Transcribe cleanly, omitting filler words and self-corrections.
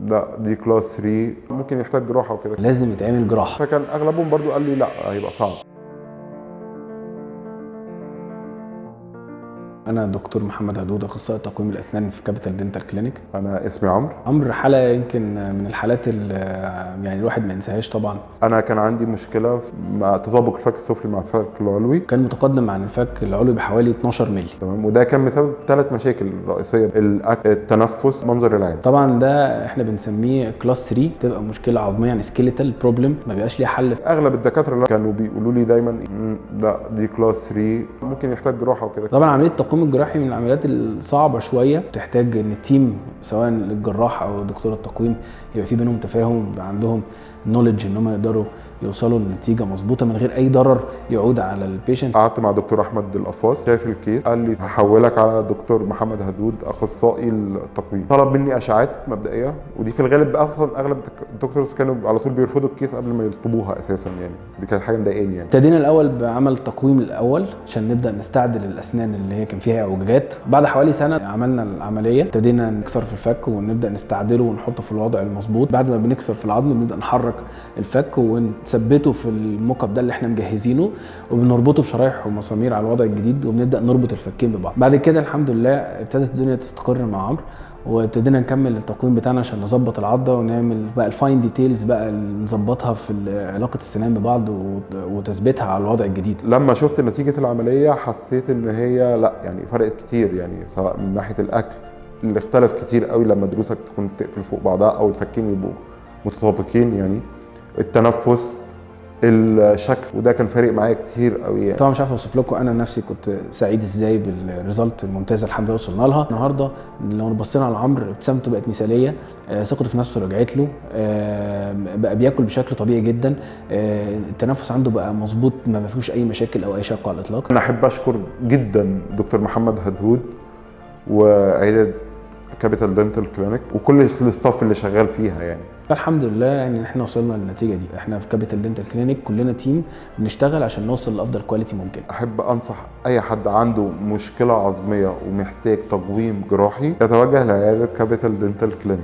لا دي كلاس 3 ممكن يحتاج جراحه وكده، لازم يتعمل جراحه. فكان اغلبهم برضو قال لي لا هيبقى صعب. انا دكتور محمد هدود، اخصائي تقويم الاسنان في كابيتال دنتال كلينيك. انا اسمي عمرو. عمرو حاله يمكن من الحالات اللي يعني الواحد ما ينساهاش طبعا. انا كان عندي مشكله مع تطابق الفك السفلي مع الفك العلوي، كان متقدم عن الفك العلوي بحوالي 12 مللي. تمام، وده كان بسبب 3 مشاكل رئيسيه: التنفس، منظر العين. طبعا ده احنا بنسميه كلاس 3، تبقى مشكله عظميه يعني سكيليتال بروبلم، ما بيبقاش ليها حل. اغلب الدكاتره اللي كانوا بيقولوا لي دايما لا دي كلاس 3 ممكن يحتاج جراحه وكده. طبعا عمليه التقويم الجراحي من العمليات الصعبه شويه، تحتاج ان التيم سواء الجراح او دكتور التقويم يبقى في بينهم تفاهم، يبقى عندهم نوليدج ان هم يقدروا يوصلوا لنتيجه مظبوطه من غير اي ضرر يعود على البيشنت. قعدت مع دكتور احمد القفاص، شاف الكيس، قال لي هحولك على دكتور محمد هدود اخصائي التقويم. طلب مني اشعاعات مبدئيه، ودي في الغالب اصلا اغلب الدكتورز كانوا على طول بيرفضوا الكيس قبل ما يطلبوها اساسا، يعني دي كانت حاجه مضايقاني يعني. ابتدينا الاول بعمل تقويم الاول عشان نبدا نستعدل الاسنان اللي هي كان فيها اعوجاجات. بعد حوالي سنه عملنا العمليه، ابتدينا نكسر في الفك ونبدا نستعدله ونحطه في الوضع المظبوط. بعد ما بنكسر في العظم بنبدا نحرك الفك ونثبته في الموك اب ده اللي احنا مجهزينه، وبنربطه بشرايح ومسامير على الوضع الجديد، وبنبدا نربط الفكين ببعض. بعد كده الحمد لله ابتدت الدنيا تستقر مع عمرو، وابتدينا نكمل التقويم بتاعنا عشان نظبط العضه ونعمل بقى الفاين ديتيلز بقى نظبطها في علاقه السنان ببعض وتثبيتها على الوضع الجديد. لما شفت نتيجه العمليه حسيت ان هي لا يعني فرقت كتير، يعني سواء من ناحيه الاكل اللي اختلف كتير قوي لما دروسك تكون تقفل فوق بعضها او الفكين يبقوا متطابقين، يعني التنفس، الشكل، وده كان فارق معايا كتير قوي يعني. طبعا مش عارف اوصف لكم انا نفسي كنت سعيد ازاي بالريزلت الممتازه الحمد لله وصلنا لها. النهارده لو بصينا على عمرو ابتسامته بقت مثاليه، ثقته في نفسه رجعت له، بقى بياكل بشكل طبيعي جدا، التنفس عنده بقى مظبوط، ما فيهوش اي مشاكل او اي شق على الاطلاق. انا احب اشكر جدا دكتور محمد هدود وعياده كابيتال دنتال كلينيك وكل الستاف اللي شغال فيها يعني. الحمد لله يعني احنا وصلنا للنتيجه دي. احنا في كابيتال دنتال كلينيك كلنا تيم بنشتغل عشان نوصل لافضل كواليتي ممكن. احب انصح اي حد عنده مشكله عظميه ومحتاج تقويم جراحي يتوجه لعياده كابيتال دنتال كلينيك.